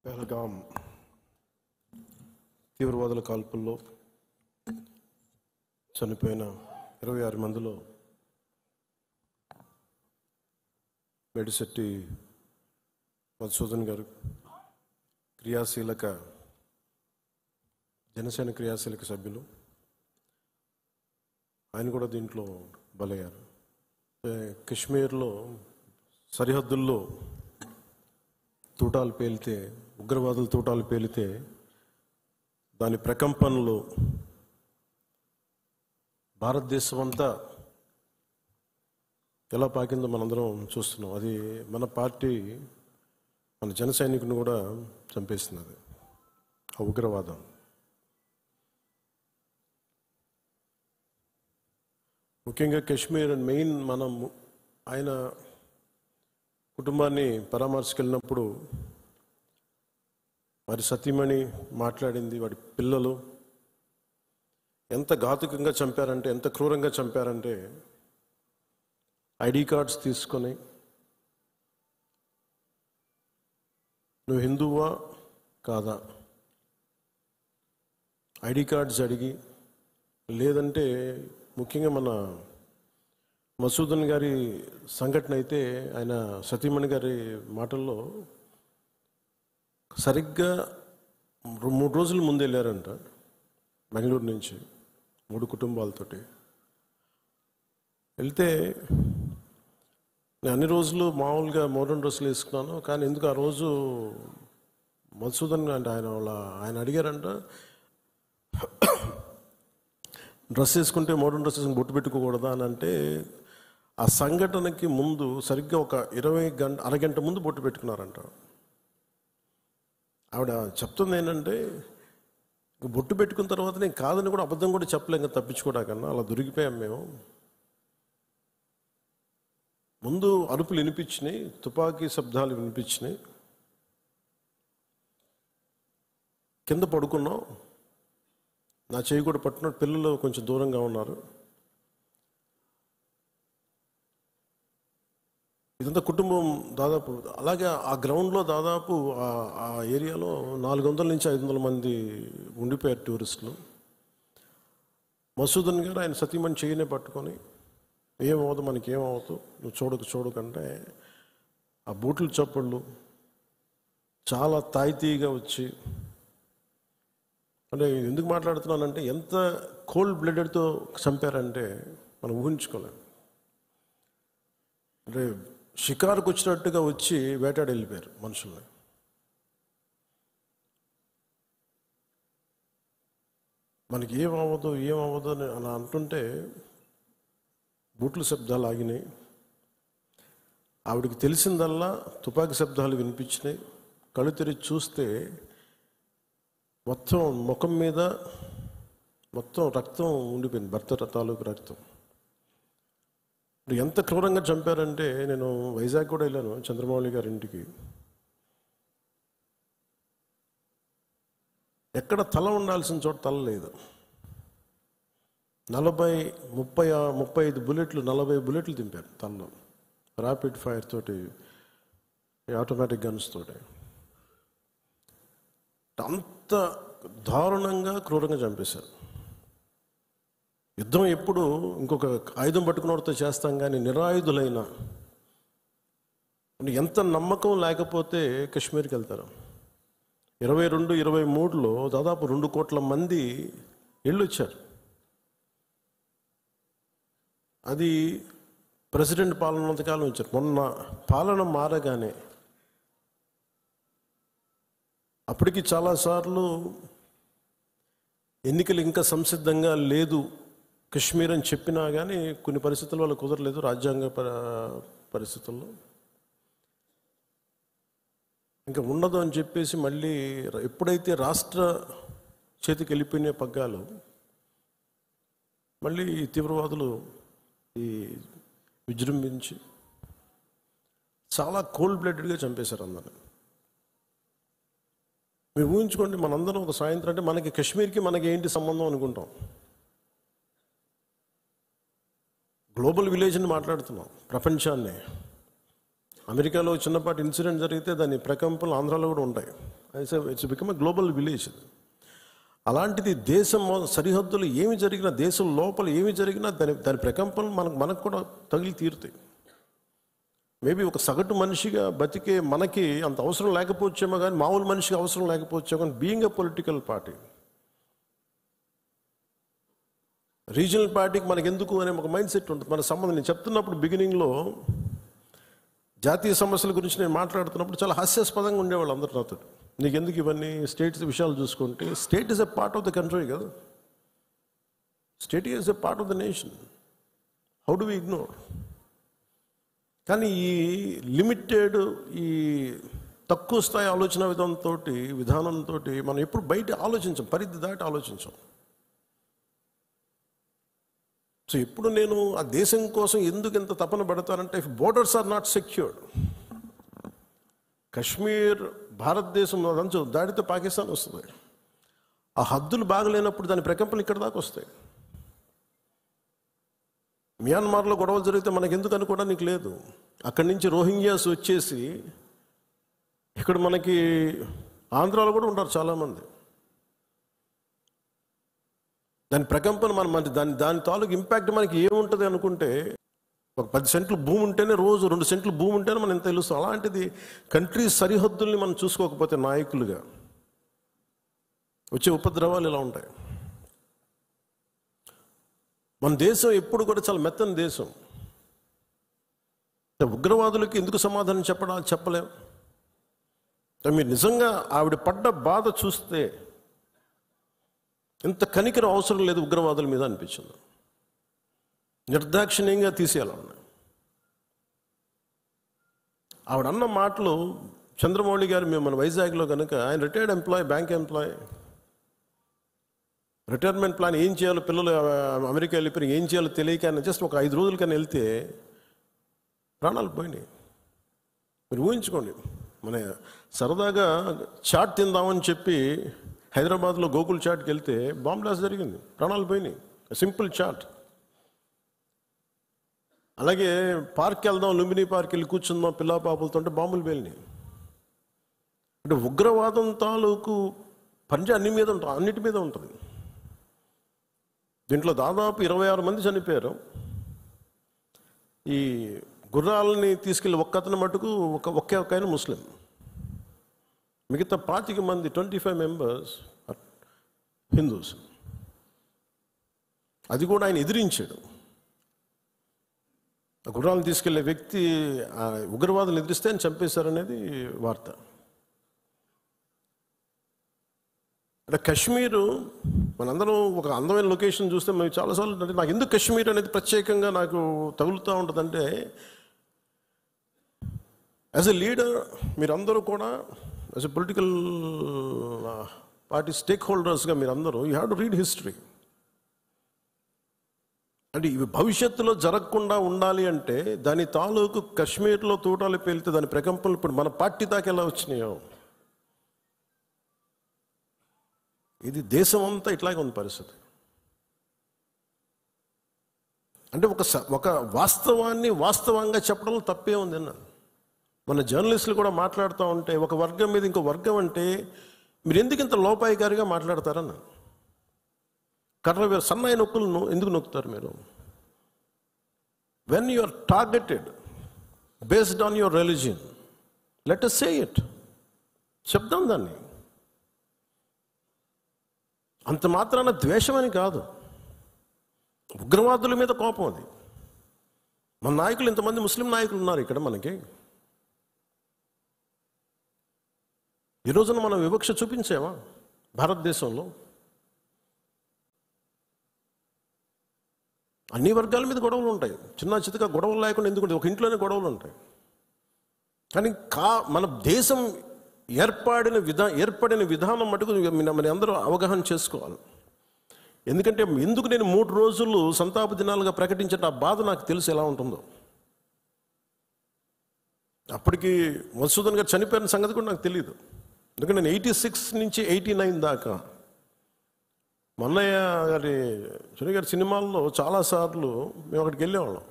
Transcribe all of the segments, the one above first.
పెహల్గాం తీవ్రవాదుల కాల్పుల్లో చనిపోయిన 26 మందిలో మేడిశెట్టి మధుసూదన్ గారు జనసేన క్రియాశీలక సభ్యులు. ఆయన కూడా దీంట్లో బలయ్యారు. కశ్మీర్లో సరిహద్దుల్లో తూటాలు పేలితే, ఉగ్రవాదులు తూటాలు పేలితే దాని ప్రకంపనలు భారతదేశం అంతా ఎలా పాకిందో మనందరం చూస్తున్నాం. అది మన పార్టీ, మన జన సైనికుని కూడా చంపేస్తున్నది ఆ ఉగ్రవాదం. ముఖ్యంగా కశ్మీర్ మెయిన్ మనం ఆయన కుటుంబాన్ని పరామర్శకెళ్ళినప్పుడు వారి సతీమణి మాట్లాడింది, వాడి పిల్లలు ఎంత ఘాతుకంగా చంపారంటే, ఎంత క్రూరంగా చంపారంటే, ఐడి కార్డ్స్ తీసుకొని నువ్వు హిందువా కాదా ఐడి కార్డ్స్ అడిగి, లేదంటే ముఖ్యంగా మన మధుసూదన్ గారి సంఘటన అయితే ఆయన సతీమణి గారి మాటల్లో సరిగ్గా 3 రోజుల ముందు వెళ్ళారంట బెంగళూరు నుంచి 3 కుటుంబాలతోటి వెళ్తే, నేను అన్ని రోజులు మామూలుగా మోడర్న్ డ్రెస్సులు వేసుకున్నాను, కానీ ఎందుకు ఆ రోజు మధుసూదన్ అంటే ఆయన అడిగారంట, డ్రెస్ వేసుకుంటే మోడర్న్ డ్రెస్ వేసుకుని బొట్టు పెట్టుకోకూడదా అని. అంటే ఆ సంఘటనకి ముందు సరిగ్గా ఒక అరగంట ముందు బొట్టు పెట్టుకున్నారంట. ఆవిడ చెప్తుంది ఏంటంటే, బొట్టు పెట్టుకున్న తర్వాత నేను కాదని కూడా అబద్ధం కూడా చెప్పలేక తప్పించుకోవడాకన్నా అలా దొరికిపోయాం మేము. ముందు అరుపులు వినిపించినాయి, తుపాకీ శబ్దాలు వినిపించినాయి, కింద పడుకున్నాం, నా చేయి కూడా పట్టుకున్నాడు, పిల్లలు కొంచెం దూరంగా ఉన్నారు. ఇదంతా కుటుంబం దాదాపు అలాగే ఆ గ్రౌండ్లో దాదాపు ఆ ఏరియాలో 400 నుంచి 500 మంది ఉండిపోయారు టూరిస్టులు. మధుసూదన్ గారు ఆయన సతీమణి చేయనే పట్టుకొని, ఏమవుతుంది మనకేమవుతూ, నువ్వు చూడకంటే ఆ బూట్ల చప్పుళ్ళు చాలా తాయితీగా వచ్చి, అంటే ఎందుకు మాట్లాడుతున్నానంటే ఎంత కోల్డ్ బ్లడెడ్తో చంపారంటే మనం ఊహించుకోలేం. అంటే షికారుకు వచ్చినట్టుగా వచ్చి వేటాడి వెళ్ళిపోయారు మనుషుల్ని. మనకి ఏమవ్వదు అని అలా అంటుంటే బూట్ల శబ్దాలు ఆగినాయి. ఆవిడకి తెలిసిందల్లా తుపాకీ శబ్దాలు వినిపించినాయి. కళ్ళు తెరిచి చూస్తే మొత్తం ముఖం మీద మొత్తం రక్తం ఉండిపోయింది, భర్త తాలూకు రక్తం. ఎంత క్రూరంగా చంపారంటే, నేను వైజాగ్ కూడా వెళ్ళాను చంద్రమౌళి గారి ఇంటికి. ఎక్కడ తల ఉండాల్సిన చోట తల లేదు. 35 బుల్లెట్లు 40 బుల్లెట్లు దింపారు తలలో, ర్యాపిడ్ ఫైర్ తోటి, ఆటోమేటిక్ గన్స్ తోటి. అంత దారుణంగా క్రూరంగా చంపేశారు. యుద్ధం ఎప్పుడు ఇంకొక ఆయుధం పట్టుకున్నవాడితో చేస్తాం, కానీ నిరాయుధులైన ఎంత నమ్మకం లేకపోతే కశ్మీర్కి వెళ్తారు. 22-23లో దాదాపు 2 కోట్ల మంది వెళ్ళొచ్చారు. అది ప్రెసిడెంట్ పాలన ఉన్నంతకాలం వచ్చారు. మొన్న పాలన మారగానే అప్పటికి చాలాసార్లు ఎన్నికలు ఇంకా సంసిద్ధంగా లేదు కశ్మీర్ అని చెప్పినా కానీ కొన్ని పరిస్థితుల వల్ల కుదరలేదు, రాజ్యాంగ పరిస్థితుల్లో ఇంకా ఉండదు అని చెప్పేసి మళ్ళీ ఎప్పుడైతే రాష్ట్ర చేతికి వెళ్ళిపోయిన పగ్గాలు, మళ్ళీ తీవ్రవాదులు విజృంభించి చాలా కోల్డ్ బ్లడెడ్గా చంపేశారు అందరిని. మీరు ఊహించుకోండి, మనందరం ఒక సాయంత్రం అంటే మనకి కశ్మీర్కి మనకి ఏంటి సంబంధం అనుకుంటాం. గ్లోబల్ విలేజ్ని మాట్లాడుతున్నాం, ప్రపంచాన్ని. అమెరికాలో చిన్నపాటి ఇన్సిడెంట్ జరిగితే దాని ప్రకంపనలు ఆంధ్రాలో కూడా ఉంటాయి. It's become a global village. అలాంటిది దేశం సరిహద్దులు ఏమి జరిగినా, దేశం లోపల ఏమి జరిగినా దాని ప్రకంపనలు మనకు కూడా తగిలి తీరుతాయి. మేబీ ఒక సగటు మనిషిగా బతికే మనకి అంత అవసరం లేకపోవచ్చేమో, కానీ మామూలు మనిషికి అవసరం లేకపోవచ్చేమో, కానీ being a political party, regional పార్టీకి మనకు ఎందుకు అనే ఒక మైండ్ సెట్ ఉంటుంది. మన సంబంధం నేను చెప్తున్నప్పుడు బిగినింగ్లో జాతీయ సమస్యల గురించి నేను మాట్లాడుతున్నప్పుడు చాలా హాస్యాస్పదంగా ఉండేవాళ్ళు అందరు నాతో. నీకు ఎందుకు ఇవన్నీ స్టేట్స్ విషయాలు చూసుకుంటే, state is a part of the country కదా, state is a part of the nation, how do we ignore? కానీ ఈ లిమిటెడ్, ఈ తక్కువ స్థాయి ఆలోచన విధానంతో మనం ఎప్పుడు బయట ఆలోచించాం, పరిధి దాటి ఆలోచించాం. సో ఎప్పుడు నేను ఆ దేశం కోసం ఎందుకు ఇంత తపన పడతానంటే, if borders are not secured, Kashmir భారతదేశం అదంచు దాడితే పాకిస్తాన్ వస్తుంది. ఆ హద్దులు బాగలేనప్పుడు దాని ప్రకంపనలు ఇక్కడ దాకా వస్తాయి. మియాన్మార్లో గొడవలు జరిగితే మనకి ఎందుకు అనుకోవడానికి లేదు. అక్కడి నుంచి రోహింగ్యాస్ వచ్చేసి ఇక్కడ మనకి ఆంధ్రాలో కూడా ఉంటారు చాలామంది. దాని ప్రకంపన దాని తాలూకు ఇంపాక్ట్ మనకి ఏముంటుంది అనుకుంటే, ఒక 10 సెంట్లు భూమి ఉంటేనే, రోజు 2 సెంట్లు భూమి ఉంటేనే మనం ఎంత తెలుస్తాం. అలాంటిది కంట్రీ సరిహద్దుల్ని మనం చూసుకోకపోతే నాయకులుగా వచ్చే ఉపద్రవాలు ఇలా ఉంటాయి. మన దేశం ఎప్పుడు కూడా చాలా మెత్తని దేశం. ఉగ్రవాదులకి ఎందుకు సమాధానం చెప్పలేం. మీరు నిజంగా ఆవిడ పడ్డ బాధ చూస్తే ఇంత కనికరం అవసరం లేదు ఉగ్రవాదుల మీద అనిపించింది. నిర్దాక్షిణ్యంగా తీసేయాలన్నా. ఆవిడ అన్న మాటలు, చంద్రమౌళి గారు మేము మన వైజాగ్లో కనుక, ఆయన retired employee, bank employee, retirement plan ఏం చేయాలో, పిల్లలు అమెరికా వెళ్ళిపోయి ఏం చేయాలో తెలియక ఆయన జస్ట్ ఒక 5 రోజుల కన్నా వెళ్తే ప్రాణాలు పోయినాయి. మీరు ఊహించుకోండి, మన సరదాగా చాట్ తిందామని చెప్పి హైదరాబాద్లో గోకుల్ చాట్కి వెళ్తే బాంబ్ బ్లాస్ట్ జరిగింది, ప్రాణాలు పోయినాయి. Simple chat. అలాగే పార్క్కి వెళ్దాం, లుంబిని పార్క్ వెళ్ళి కూర్చుందాం పిల్ల పాపలతో అంటే బాంబులు పేలినాయి. అంటే ఉగ్రవాదం తాలూకు పంజా అన్నిటి మీద ఉంటుంది. దీంట్లో దాదాపు 26 మంది చనిపోయారు. ఈ గుర్రాలని తీసుకెళ్ళి ఒక్కతను మటుకు ఒకే ఆయన ముస్లిం, మిగతా 25 మంది 25 మెంబర్స్ హిందూస్. అది కూడా ఆయన ఎదిరించాడు. గుర్రాలను తీసుకెళ్లే వ్యక్తి ఉగ్రవాదులు ఎదిరిస్తే ఆయన చంపేశారనేది వార్త. అంటే కశ్మీరు మనందరం ఒక అందమైన లొకేషన్ చూస్తే మేము చాలాసార్లు, అంటే నాకు ఎందుకు కశ్మీర్ అనేది ప్రత్యేకంగా నాకు తగులుతూ ఉంటుందంటే, యాజ్ ఎ లీడర్ మీరందరూ కూడా, as a political party stake హోల్డర్స్గా మీరందరూ you have to read history. అంటే ఇవి భవిష్యత్తులో జరగకుండా ఉండాలి అంటే దాని తాలూకు కశ్మీర్లో తూటాలు పేలితే దాని ప్రకంపనలు ఇప్పుడు మన పార్టీ దాకా ఎలా వచ్చినాయో, ఇది దేశం అంతా ఇట్లాగే ఉంది పరిస్థితి. అంటే ఒక వాస్తవాన్ని వాస్తవంగా చెప్పడంలో తప్పే ఉంది అన్న. మన జర్నలిస్టులు కూడా మాట్లాడుతూ ఉంటే ఒక వర్గం మీద ఇంకో వర్గం అంటే మీరు ఎందుకు ఇంత లోపాయికారిగా మాట్లాడతారన్న. కర్ర సన్నాయి నొక్కులను ఎందుకు నొక్కుతారు మీరు? When you are targeted based on your religion, let us say it, చెప్దాం దాన్ని. అంత మాత్రాన ద్వేషమని కాదు, ఉగ్రవాదుల మీద కోపం అది. మన నాయకులు, ఇంతమంది ముస్లిం నాయకులు ఉన్నారు ఇక్కడ మనకి. ఈ రోజున మనం వివక్ష చూపించామా భారతదేశంలో? అన్ని వర్గాల మీద గొడవలు ఉంటాయి, చిన్న చితక గొడవలు లేకుండా ఎందుకుంటే ఒక ఇంట్లోనే గొడవలు ఉంటాయి. కానీ మన దేశం ఏర్పడిన విధానం మటుకు మన అందరూ అవగాహన చేసుకోవాలి. ఎందుకంటే ఎందుకు నేను 3 రోజులు సంతాప దినాలుగా ప్రకటించిన ఆ బాధ నాకు తెలుసు ఎలా ఉంటుందో. అప్పటికి మధుసూదన్ గారు చనిపోయిన సంగతి కూడా నాకు తెలియదు. ఎందుకంటే నేను 86 నుంచి 89 దాకా మన్నయ్య గారి చుని గారి సినిమాల్లో చాలాసార్లు మేము అక్కడికి వెళ్ళేవాళ్ళం.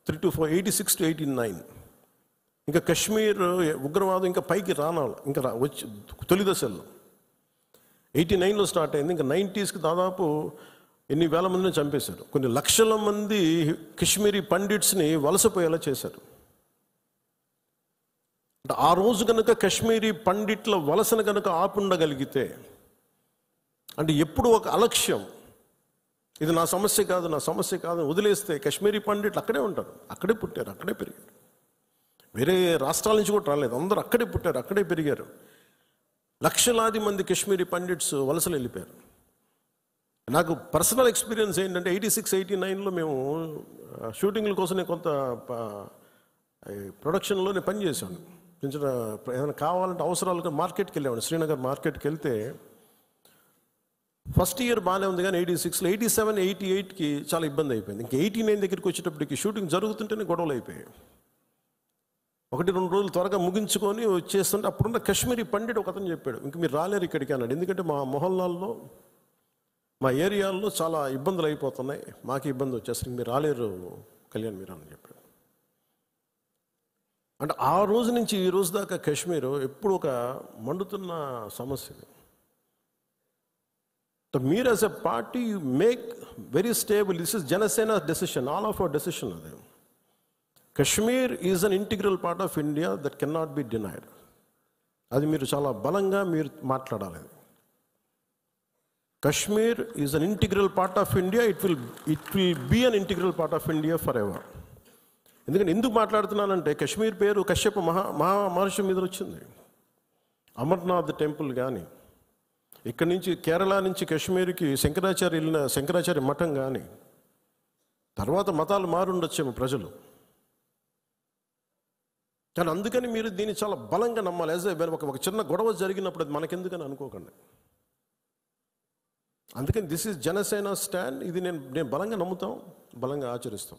3 to 4, 86 to 89. ఇంకా కశ్మీర్ ఉగ్రవాదం ఇంకా పైకి ఇంకా వచ్చి తొలి దశల్లో 89లో స్టార్ట్ అయింది. ఇంకా 90స్కి దాదాపు ఎన్ని వేల మందిని చంపేశారు. కొన్ని లక్షల మంది కశ్మీరీ పండిట్స్ని వలసపోయేలా చేశారు. అంటే ఆ రోజు కనుక కశ్మీరీ పండిట్ల వలసను కనుక ఆపుండగలిగితే, అంటే ఎప్పుడు ఒక అలక్ష్యం, ఇది నా సమస్య కాదు నా సమస్య కాదు వదిలేస్తే కశ్మీరీ పండిట్లు అక్కడే ఉంటారు, అక్కడే పుట్టారు, అక్కడే పెరిగారు, వేరే రాష్ట్రాల నుంచి కూడా రాలేదు, అందరూ అక్కడే పుట్టారు, అక్కడే పెరిగారు. లక్షలాది మంది కశ్మీరీ పండిట్స్ వలసలు వెళ్ళిపోయారు. నాకు పర్సనల్ ఎక్స్పీరియన్స్ ఏంటంటే 86, 89లో మేము షూటింగ్ల కోసం నేను కొంత ప్రొడక్షన్లో నేను పనిచేశాను. కొంచెం ఏదైనా కావాలంటే అవసరాలుగా మార్కెట్కి వెళ్ళాను. శ్రీనగర్ మార్కెట్కి వెళ్తే ఫస్ట్ ఇయర్ బాగానే ఉంది, కానీ 86లో 87, 88కి చాలా ఇబ్బంది అయిపోయింది. ఇంకా 89 దగ్గరికి వచ్చేటప్పటికి షూటింగ్ జరుగుతుంటేనే గొడవలు అయిపోయాయి. 1-2 రోజులు త్వరగా ముగించుకొని వచ్చేస్తుంటే అప్పుడున్న కశ్మీరీ పండిట్ ఒక అతను చెప్పాడు, ఇంక మీరు రాలేరు ఇక్కడికి అన్నాడు. ఎందుకంటే మా మొహల్లాల్లో మా ఏరియాల్లో చాలా ఇబ్బందులు అయిపోతున్నాయి, మాకు ఇబ్బంది వచ్చేసరికి మీరు రాలేరు కళ్యాణ్ మీరు అని చెప్పాడు. అంటే ఆ రోజు నుంచి ఈ రోజు దాకా కశ్మీర్ ఎప్పుడు ఒక మండుతున్న సమస్య. మీరు as a party you make very stable. This is Janasena decision, all of our decision. అది Kashmir is an integral part of India that cannot be denied. అది మీరు చాలా బలంగా మీరు మాట్లాడాలి. Kashmir is an integral part of India, it will be an integral part of India forever. ఎందుకంటే ఎందుకు మాట్లాడుతున్నానంటే కశ్మీర్ పేరు కశ్యప మహర్షి మీద వచ్చింది. అమర్నాథ్ టెంపుల్ కానీ, ఇక్కడి నుంచి కేరళ నుంచి కశ్మీర్కి శంకరాచార్య మఠం కానీ, తర్వాత మతాలు మారుండొచ్చేమో ప్రజలు, కానీ అందుకని మీరు దీన్ని చాలా బలంగా నమ్మాలి. యాజ్ ఒక చిన్న గొడవ జరిగినప్పుడు అది మనకెందుకని అనుకోకండి. అందుకని దిస్ ఈజ్ జనసేన స్టాండ్. ఇది నేను బలంగా నమ్ముతాం, బలంగా ఆచరిస్తాం.